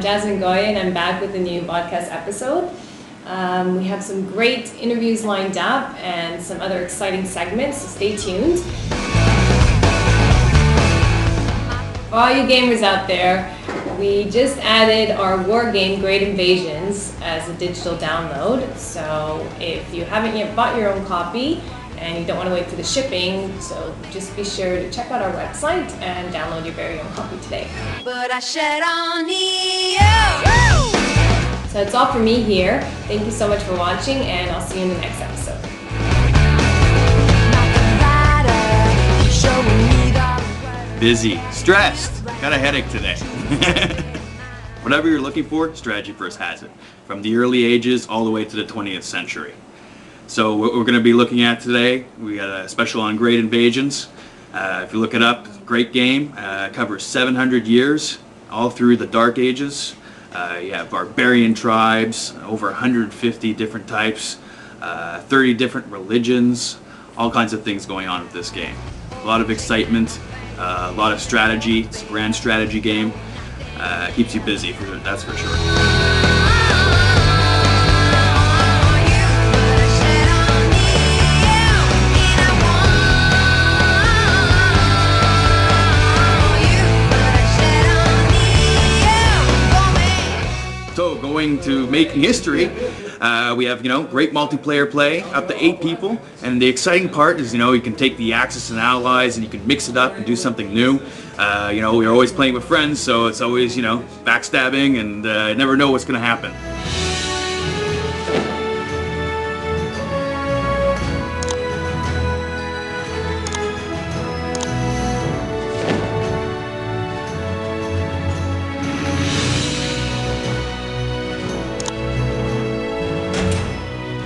Jasmine Goya, and I'm back with a new Vodcast episode. We have some great interviews lined up and some other exciting segments, so stay tuned. For all you gamers out there, we just added our war game Great Invasions as a digital download. So if you haven't yet bought your own copy and you don't want to wait for the shipping, so just be sure to check out our website and download your very own copy today. But I shed on you. So that's all for me here. Thank you so much for watching, and I'll see you in the next episode. Busy, stressed, got a headache today. Whatever you're looking for, Strategy First has it. From the early ages all the way to the 20th century. So what we're going to be looking at today, we got a special on Great Invasions. If you look it up, great game. Covers 700 years, all through the Dark Ages. You have barbarian tribes, over 150 different types, 30 different religions, all kinds of things going on with this game. A lot of excitement, a lot of strategy. It's a grand strategy game. Keeps you busy, that's for sure. So going to making history, we have great multiplayer play up to 8 people, and the exciting part is you can take the Axis and Allies and you can mix it up and do something new. We're always playing with friends, so it's always backstabbing, and you never know what's going to happen.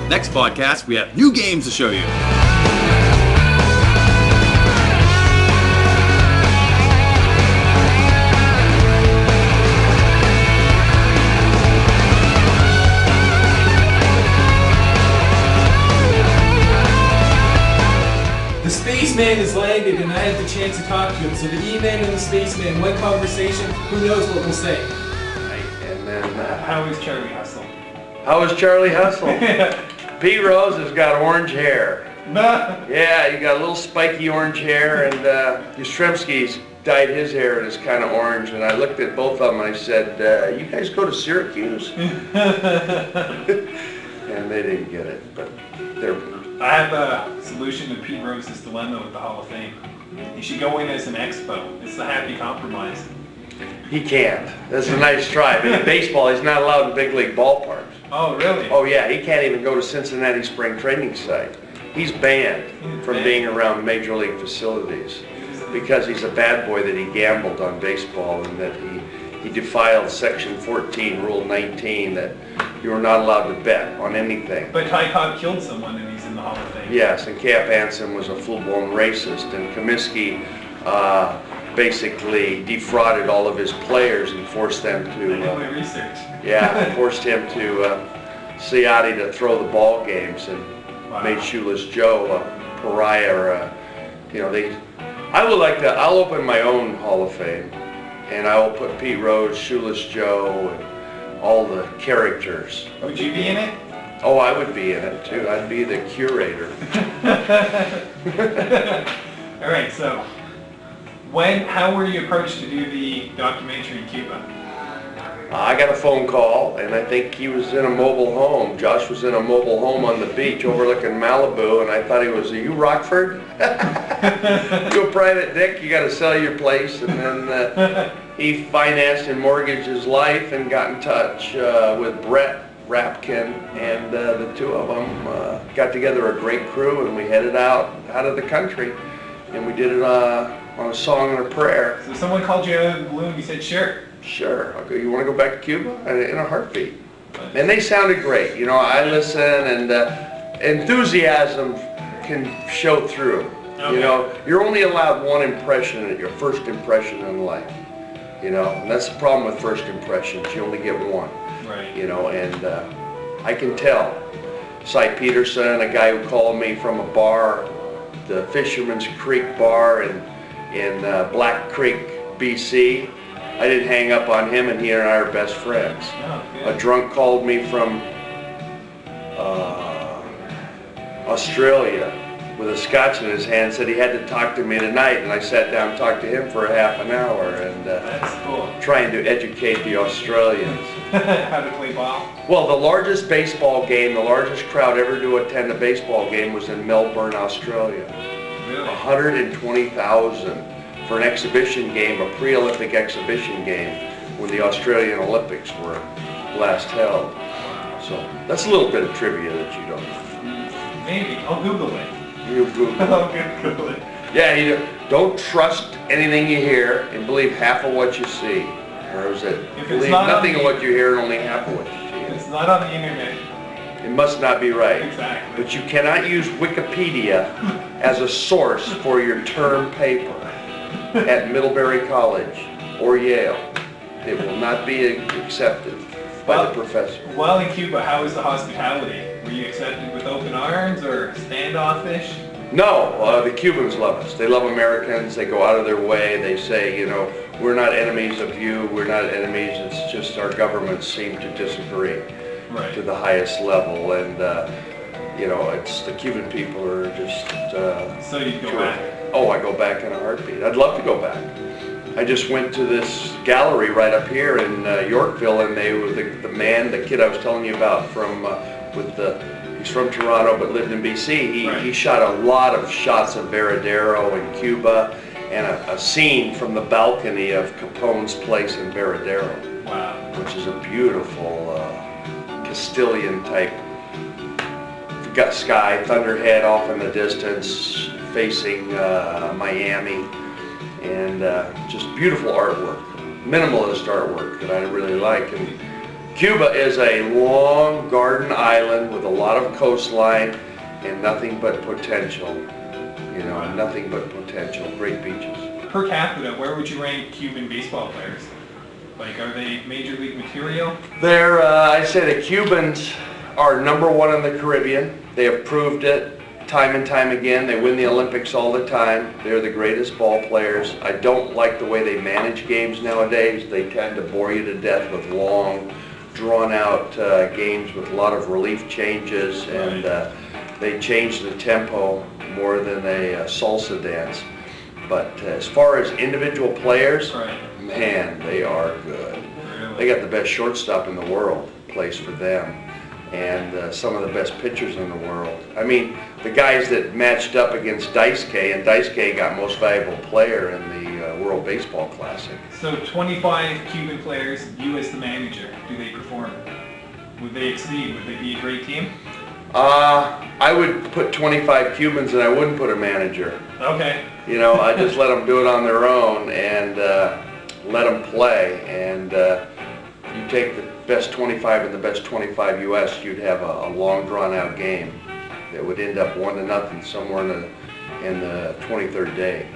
Next podcast, we have new games to show you. The spaceman has landed and I had the chance to talk to him. So the E-Man and the spaceman, one conversation, who knows what we'll say. Right, and then How is Charlie Hustle? how is Charlie Hustle? Pete Rose has got orange hair. Yeah, you got a little spiky orange hair, and Yastrzemski's dyed his hair and it's kind of orange. And I looked at both of them and I said, "You guys go to Syracuse?" And they didn't get it, but they're. I have a solution to Pete Rose's dilemma with the Hall of Fame. He should go in as an expo. It's the happy compromise. He can't. That's a nice try, but in baseball, he's not allowed in big league ballparks. Oh, really? Oh yeah, he can't even go to Cincinnati spring training site. He's banned from being around major league facilities because he's a bad boy that he gambled on baseball and that he defiled Section 14, Rule 19, that you are not allowed to bet on anything. But Ty Cobb killed someone and he's in the Hall of Fame. Yes, and Cap Anson was a full-blown racist, and Comiskey basically defrauded all of his players and forced them to. I did my research. Yeah, forced him to Ciotti to throw the ball games, and made Shoeless Joe a pariah. Or I would like to. I'll open my own Hall of Fame, and I will put Pete Rose, Shoeless Joe, and all the characters. Would you be in it? Oh, I would be in it too. I'd be the curator. All right, so how were you approached to do the documentary in Cuba? I got a phone call, and I think he was in a mobile home. Josh was in a mobile home on the beach overlooking Malibu, and I thought he was, "Are you Rockford?" You a private dick, you got to sell your place. And then he financed and mortgaged his life and got in touch with Brett Rapkin, and the two of them got together a great crew, and we headed out of the country, and we did it on a song and a prayer. So someone called you out of the blue and you said, "Sure." Sure. Okay. You want to go back to Cuba? In a heartbeat. And they sounded great. I listen, and enthusiasm can show through. Okay. You're only allowed one impression, your first impression in life. And that's the problem with first impressions. You only get one. Right. And I can tell. Cy Peterson, a guy who called me from a bar, the Fisherman's Creek Bar in Black Creek, BC. I didn't hang up on him, and he and I are best friends. Oh, A good. drunk called me from Australia with a scotch in his hand, said he had to talk to me tonight, and I sat down and talked to him for a half an hour, and That's cool. trying to educate the Australians. How to play ball? Well, the largest baseball game, the largest crowd ever to attend a baseball game was in Melbourne, Australia. Really? 120,000 for an exhibition game, a pre-Olympic exhibition game, when the Australian Olympics were last held. So that's a little bit of trivia that you don't know. Maybe. I'll Google it. You Google. I'll Google it. Yeah, you don't trust anything you hear and believe half of what you see. Or is it If it's believe not nothing on of the- what you hear and only half of what you see? It's not on the internet. It must not be right. Exactly. But you cannot use Wikipedia as a source for your term paper at Middlebury College or Yale. It will not be accepted by the professor. While in Cuba, how was the hospitality? Were you accepted with open arms or standoffish? No, the Cubans love us. They love Americans. They go out of their way. They say, you know, we're not enemies of you. We're not enemies. It's just our governments seem to disagree Right. to the highest level. And, you know, it's the Cuban people are just... So you'd go Sure. back. Oh, I go back in a heartbeat. I'd love to go back. I just went to this gallery right up here in Yorkville, and they were the man, the kid I was telling you about from he's from Toronto but lived in BC. Right. He shot a lot of shots of Veradero in Cuba, and a scene from the balcony of Capone's place in Veradero, Wow. which is a beautiful Castilian type sky, thunderhead off in the distance, facing Miami, and just beautiful artwork, minimalist artwork that I really like. And Cuba is a long garden island with a lot of coastline and nothing but potential, you know, nothing but potential, great beaches. Per capita, where would you rank Cuban baseball players? Like, are they major league material? They're, I say the Cubans are #1 in the Caribbean. They have proved it time and time again. They win the Olympics all the time. They're the greatest ball players. I don't like the way they manage games nowadays. They tend to bore you to death with long, drawn-out games with a lot of relief changes, and they change the tempo more than a salsa dance. But as far as individual players, Right. man, they are good. They got the best shortstop in the world, plays for them, and some of the best pitchers in the world. I mean, the guys that matched up against Daisuke, and Daisuke got most valuable player in the World Baseball Classic. So 25 Cuban players, you as the manager, do they perform? Would they exceed? Would they be a great team? I would put 25 Cubans and I wouldn't put a manager. Okay. You know, I just let them do it on their own and let them play. And you take the best 25 and the best 25 U.S., you'd have a long drawn-out game that would end up 1-0 somewhere in the 23rd day.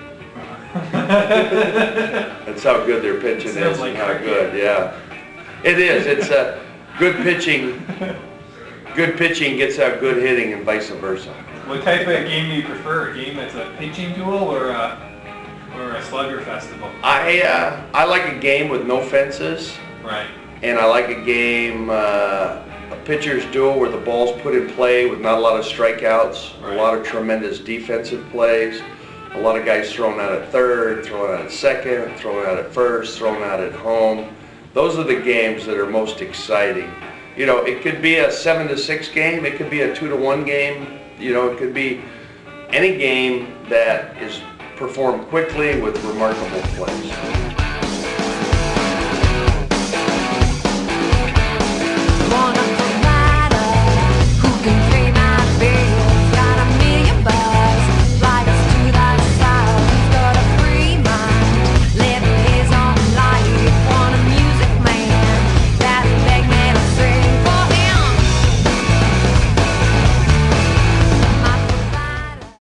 That's how good their pitching Sounds is like and how cricket. good, yeah. It is. It's good pitching. Good pitching gets out good hitting and vice versa. What type of game do you prefer? A game that's a pitching duel or a slugger festival? I like a game with no fences, Right. and I like a game, a pitcher's duel where the ball's put in play with not a lot of strikeouts, a lot of tremendous defensive plays, a lot of guys throwing out at third, throwing out at second, throwing out at first, throwing out at home. Those are the games that are most exciting. You know, it could be a 7-6 game, it could be a 2-1 game, you know, it could be any game that is performed quickly with remarkable plays.